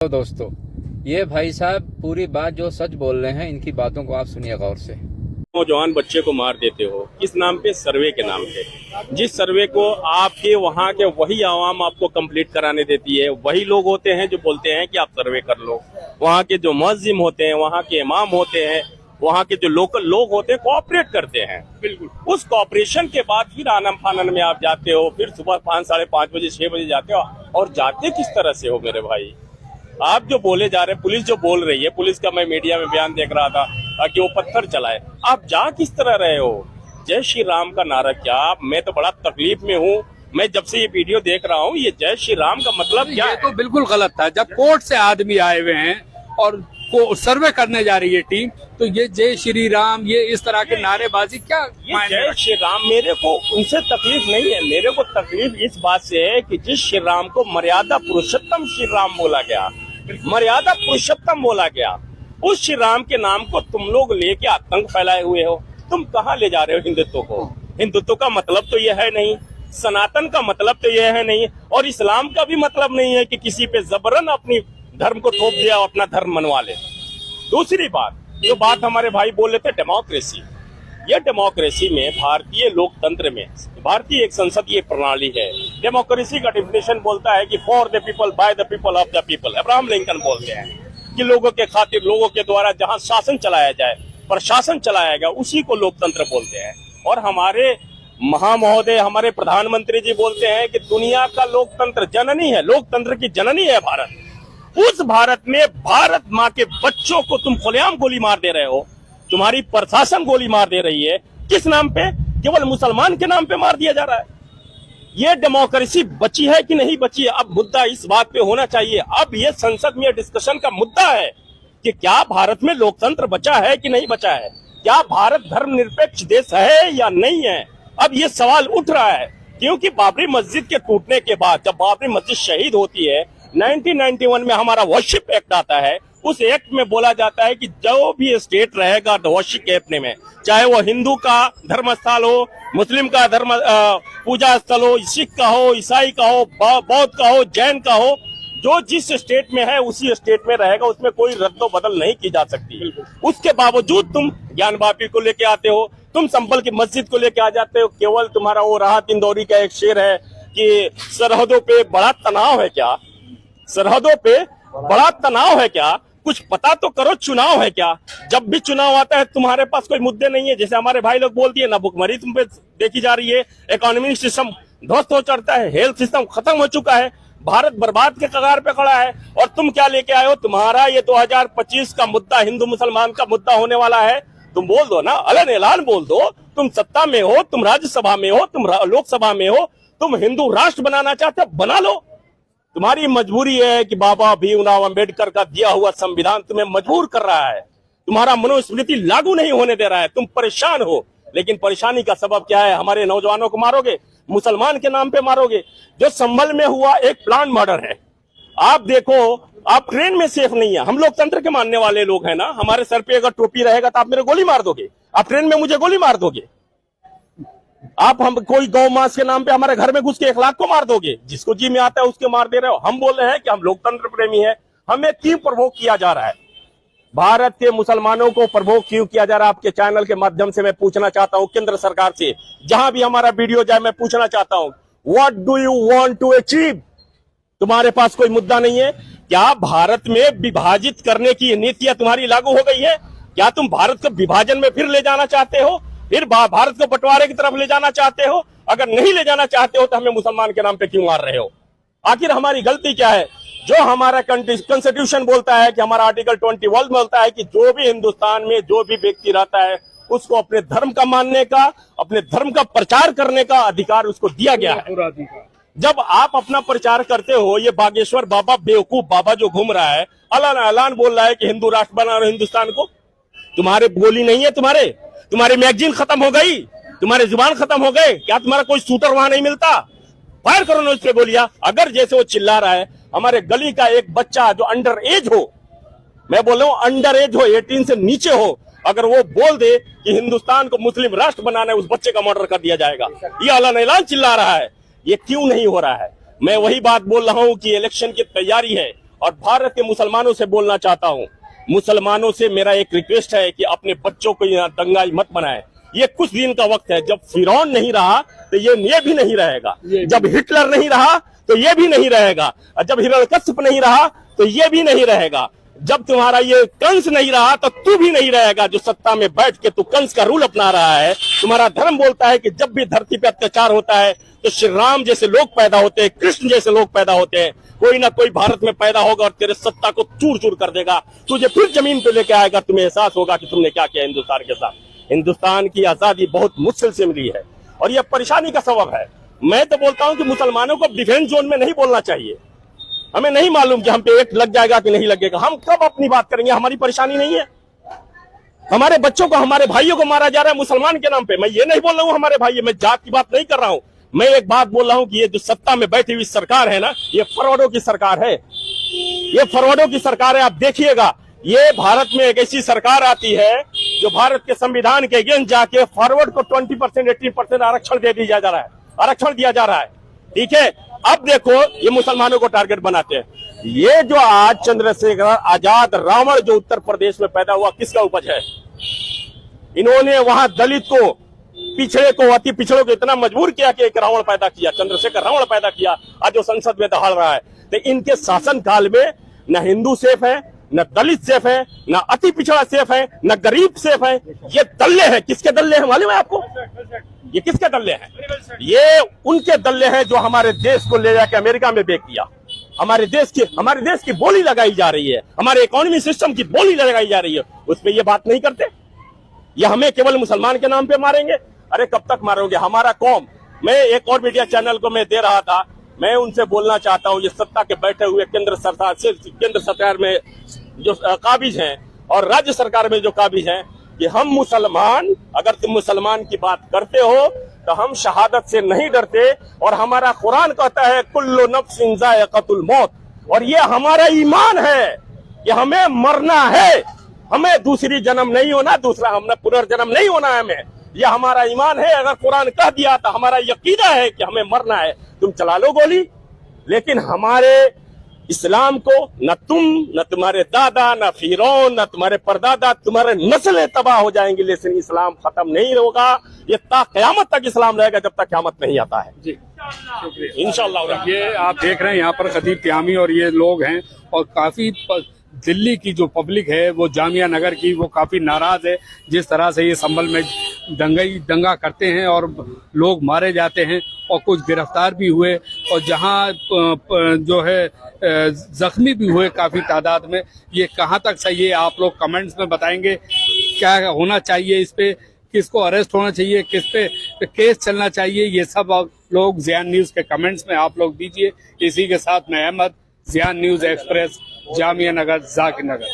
तो दोस्तों, ये भाई साहब पूरी बात जो सच बोल रहे हैं, इनकी बातों को आप सुनिए गौर से। नौजवान बच्चे को मार देते हो किस नाम पे? सर्वे के नाम पे। जिस सर्वे को आपके वहाँ के वही आवाम आपको कंप्लीट कराने देती है, वही लोग होते हैं जो बोलते हैं कि आप सर्वे कर लो। वहाँ के जो मुअज्जिम होते हैं, वहाँ के इमाम होते हैं, वहाँ के जो लोकल लोग होते हैं, कोऑपरेट करते हैं। बिल्कुल उस कोऑपरेशन के बाद फिर आनन फानन में आप जाते हो, फिर सुबह 5, साढ़े 5 बजे 6 बजे जाते हो। और जाते किस तरह से हो मेरे भाई? आप जो बोले जा रहे हैं, पुलिस जो बोल रही है, पुलिस का मैं मीडिया में बयान देख रहा था कि वो पत्थर चलाए, आप जा किस तरह रहे हो? जय श्री राम का नारा क्या? मैं तो बड़ा तकलीफ में हूँ। मैं जब से ये वीडियो देख रहा हूँ, ये जय श्री राम का मतलब क्या है? तो बिल्कुल गलत था। जब कोर्ट से आदमी आए हुए हैं और सर्वे करने जा रही है टीम, तो ये जय श्री राम, ये इस तरह के नारेबाजी क्या? ये जय श्री राम, मेरे को उनसे तकलीफ नहीं है। मेरे को तकलीफ इस बात से है कि जिस श्री राम को मर्यादा पुरुषोत्तम श्री राम बोला गया, मर्यादा पुरुषोत्तम बोला गया, उस श्री राम के नाम को तुम लोग लेके आतंक फैलाए हुए हो। तुम कहाँ ले जा रहे हो हिंदुत्व को? हिंदुत्व का मतलब तो यह है नहीं, सनातन का मतलब तो यह है नहीं, और इस्लाम का भी मतलब नहीं है कि किसी पे जबरन अपनी धर्म को थोप दिया और अपना धर्म मनवा ले। दूसरी बात, जो बात हमारे भाई बोल रहे थे डेमोक्रेसी, ये डेमोक्रेसी में, भारतीय लोकतंत्र में, भारतीय एक संसदीय प्रणाली है। डेमोक्रेसी का डिफिनेशन बोलता है कि for the people, by the people, of the people. Abraham Lincoln बोलते हैं कि लोगों के खातिर, लोगों के द्वारा जहां शासन चलाया जाए, प्रशासन चलाया गया, उसी को लोकतंत्र बोलते हैं। और हमारे महामहोदय, हमारे प्रधानमंत्री जी बोलते हैं कि दुनिया का लोकतंत्र जननी है, लोकतंत्र की जननी है भारत। उस भारत में भारत माँ के बच्चों को तुम खुलेआम गोली मार दे रहे हो, तुम्हारी प्रशासन गोली मार दे रही है। किस नाम पे? केवल मुसलमान के नाम पे मार दिया जा रहा है। ये डेमोक्रेसी बची है कि नहीं बची है? अब मुद्दा इस बात पे होना चाहिए। अब ये संसद में डिस्कशन का मुद्दा है कि क्या भारत में लोकतंत्र बचा है कि नहीं बचा है, क्या भारत धर्मनिरपेक्ष देश है या नहीं है। अब ये सवाल उठ रहा है, क्योंकि बाबरी मस्जिद के टूटने के बाद जब बाबरी मस्जिद शहीद होती है, 1991 में हमारा वर्शिप एक्ट आता है। उस एक्ट में बोला जाता है कि जो भी स्टेट रहेगा वर्शिप एक्ट में, चाहे वो हिंदू का धर्म स्थल हो, मुस्लिम का धर्म पूजा स्थल हो, सिख का हो, ईसाई का हो, बौद्ध का हो, जैन का हो, जो जिस स्टेट में है उसी स्टेट में रहेगा, उसमें कोई रद्दो बदल नहीं की जा सकती। उसके बावजूद तुम ज्ञान वापी को लेके आते हो, तुम संभल की मस्जिद को लेके आ जाते हो। केवल तुम्हारा वो राहत इंदौरी का एक शेर है कि सरहदों पे बड़ा तनाव है क्या? सरहदों पे बड़ा तनाव है क्या? कुछ पता तो करो, चुनाव है क्या? जब भी चुनाव आता है तुम्हारे पास कोई मुद्दे नहीं है। जैसे हमारे भाई लोग बोलती है ना, भुखमरी तुम पे देखी जा रही है, इकोनॉमिक सिस्टम ध्वस्त हो चढ़ता है, हेल्थ सिस्टम खत्म हो चुका है, भारत बर्बाद के कगार पे खड़ा है। और तुम क्या लेके आए हो? तुम्हारा ये 2025 का मुद्दा हिंदू मुसलमान का मुद्दा होने वाला है। तुम बोल दो ना, अलन ऐलान बोल दो। तुम सत्ता में हो, तुम राज्यसभा में हो, तुम लोकसभा में हो, तुम हिंदू राष्ट्र बनाना चाहते हो, बना लो। तुम्हारी मजबूरी है कि बाबा भीमराव अंबेडकर का दिया हुआ संविधान तुम्हें मजबूर कर रहा है, तुम्हारा मनुस्मृति लागू नहीं होने दे रहा है, तुम परेशान हो। लेकिन परेशानी का सबब क्या है? हमारे नौजवानों को मारोगे, मुसलमान के नाम पे मारोगे। जो संभल में हुआ एक प्लान मर्डर है। आप देखो, आप ट्रेन में सेफ नहीं है। हम लोकतंत्र के मानने वाले लोग हैं ना, हमारे सर पे अगर टोपी रहेगा तो आप मेरे गोली मार दोगे? आप ट्रेन में मुझे गोली मार दोगे? आप हम कोई गौ मांस के नाम पे हमारे घर में घुस के 1 लाख को मार दोगे? जिसको जी में आता है उसके मार दे रहे हो। हम बोल रहे हैं कि हम लोकतंत्र प्रेमी हैं। हमें क्यों प्रवोक किया जा रहा है? भारत के मुसलमानों को प्रवोक क्यों किया जा रहा है? आपके चैनल के माध्यम से मैं पूछना चाहता हूं, केंद्र सरकार से, जहां भी हमारा वीडियो जाए, मैं पूछना चाहता हूं, what do you want to achieve? तुम्हारे पास कोई मुद्दा नहीं है क्या? भारत में विभाजित करने की नीतियां तुम्हारी लागू हो गई है क्या? तुम भारत को विभाजन में फिर ले जाना चाहते हो? फिर भारत को बंटवारे की तरफ ले जाना चाहते हो? अगर नहीं ले जाना चाहते हो तो हमें मुसलमान के नाम पे क्यों मार रहे हो? आखिर हमारी गलती क्या है? जो हमारा कॉन्स्टिट्यूशन बोलता है कि, हमारा आर्टिकल 21 बोलता है कि जो भी हिंदुस्तान में जो भी व्यक्ति रहता है उसको अपने धर्म का मानने का, अपने धर्म का प्रचार करने का अधिकार उसको दिया गया है। जब आप अपना प्रचार करते हो, ये बागेश्वर बाबा, बेवकूफ बाबा जो घूम रहा है, ऐलान बोल रहा है कि हिंदू राष्ट्र बना रहे हिंदुस्तान को, तुम्हारे बोली नहीं है, तुम्हारी मैगजीन खत्म हो गई, तुम्हारे जुबान खत्म हो गए क्या? तुम्हारा कोई शूटर वहां नहीं मिलता? फायर करो ना उस पे गोलियां। अगर जैसे वो चिल्ला रहा है, हमारे गली का एक बच्चा जो अंडर एज हो, मैं बोल रहा हूं अंडर एज हो, 18 से नीचे हो, अगर वो बोल दे कि हिंदुस्तान को मुस्लिम राष्ट्र बनाना है, उस बच्चे का मर्डर कर दिया जाएगा। ये ऐलान चिल्ला रहा है, ये क्यों नहीं हो रहा है? मैं वही बात बोल रहा हूं कि इलेक्शन की तैयारी है और भारत के मुसलमानों से बोलना चाहता हूँ, मुसलमानों से मेरा एक रिक्वेस्ट है कि अपने बच्चों को यहाँ दंगाई मत बनाए। ये कुछ दिन का वक्त है, जब फिरौन नहीं रहा तो ये भी नहीं रहेगा, जब हिटलर नहीं रहा तो ये भी नहीं रहेगा, और जब हिरण्यकश्यप नहीं रहा तो ये भी नहीं रहेगा, जब तुम्हारा ये कंस नहीं रहा तो तू भी नहीं रहेगा। जो सत्ता में बैठ के तू कंस का रूल अपना रहा है। तुम्हारा धर्म बोलता है कि जब भी धरती पे अत्याचार होता है तो श्री राम जैसे लोग पैदा होते हैं, कृष्ण जैसे लोग पैदा होते हैं। कोई ना कोई भारत में पैदा होगा और तेरे सत्ता को चूर चूर कर देगा, तुझे फिर जमीन पे लेके आएगा। तुम्हें एहसास होगा कि तुमने क्या किया हिंदुस्तान के साथ। हिंदुस्तान की आजादी बहुत मुश्किल से मिली है और यह परेशानी का सबब है। मैं तो बोलता हूं कि मुसलमानों को डिफेंस जोन में नहीं बोलना चाहिए। हमें नहीं मालूम कि हम पे एक लग जाएगा कि नहीं लगेगा, हम कब अपनी बात करेंगे, हमारी परेशानी नहीं है। हमारे बच्चों को, हमारे भाइयों को मारा जा रहा है मुसलमान के नाम पे। मैं ये नहीं बोल रहा हूँ हमारे भाई, मैं जात की बात नहीं कर रहा हूँ। मैं एक बात बोल रहा हूँ कि ये जो सत्ता में बैठी हुई सरकार है ना, ये फरवडों की सरकार है, ये फरवडों की सरकार है। आप देखिएगा, ये भारत में एक ऐसी सरकार आती है जो भारत के संविधान के अगेंस्ट जाके फॉरवर्ड को 20% 18% आरक्षण दे दिया जा रहा है, आरक्षण दिया जा रहा है। ठीक है, अब देखो ये मुसलमानों को टारगेट बनाते हैं। ये जो आज चंद्रशेखर आजाद रावण जो उत्तर प्रदेश में पैदा हुआ, किसका उपज है? इन्होंने वहां दलित को, पिछड़े को, अति पिछड़ों को इतना मजबूर किया कि एक रावण पैदा किया, चंद्रशेखर रावण पैदा किया। आज जो संसद में दहाड़ रहा है, तो इनके शासन काल में न हिंदू सेफ है, न दलित सेफ है, न अति पिछड़ा सेफ है, न गरीब सेफ है। ये दल्ले हैं। किसके दल्ले हैं मालूम है आपको? ये किसके दल्ले हैं? ये उनके दल्ले हैं जो हमारे देश को ले जाके अमेरिका में बेच दिया। हमारे देश की बोली लगाई जा रही है, हमारे इकोनॉमी सिस्टम की बोली लगाई जा रही है, उस पर ये बात नहीं करते। ये हमें केवल मुसलमान के नाम पे मारेंगे। अरे कब तक मारोगे हमारा कौम? मैं एक और मीडिया चैनल को मैं दे रहा था, मैं उनसे बोलना चाहता हूं, ये सत्ता के बैठे हुए केंद्र सरकार में जो काबिज हैं और राज्य सरकार में जो काबिज हैं, कि हम मुसलमान, अगर तुम मुसलमान की बात करते हो तो हम शहादत से नहीं डरते। और हमारा कुरान कहता है कुल्लु नफ्सिन ज़ाइक़तुल मौत, और ये हमारा ईमान है कि हमें मरना है, हमें दूसरी जन्म नहीं होना, दूसरा हमें पुनर्जन्म नहीं होना है। हमें ये हमारा ईमान है। अगर कुरान कह दिया तो हमारा यकीना है कि हमें मरना है। तुम चला लो गोली, लेकिन हमारे इस्लाम को न तुम, न तुम्हारे दादा, न फिरौन, न तुम्हारे परदादा, तुम्हारे नस्लें तबाह हो जाएंगी, लेकिन इस्लाम खत्म नहीं होगा। ये क़यामत तक इस्लाम रहेगा, जब तक क़यामत नहीं आता है। जी, इंशाअल्लाह। ये आप देख रहे हैं यहाँ पर खतीब त्यामी और ये लोग हैं, और काफी दिल्ली की जो पब्लिक है वो जामिया नगर की, वो काफी नाराज है जिस तरह से ये संभल में दंगा करते हैं और लोग मारे जाते हैं और कुछ गिरफ्तार भी हुए, और जहां जो है जख्मी भी हुए काफी तादाद में। ये कहां तक सही है आप लोग कमेंट्स में बताएंगे। क्या होना चाहिए इस पे, किसको अरेस्ट होना चाहिए, किस पे केस चलना चाहिए, ये सब आप लोग ज़ियान न्यूज के कमेंट्स में आप लोग दीजिए। इसी के साथ मैं अहमद, ज़ियान न्यूज एक्सप्रेस, जामिया नगर, जाकिर नगर।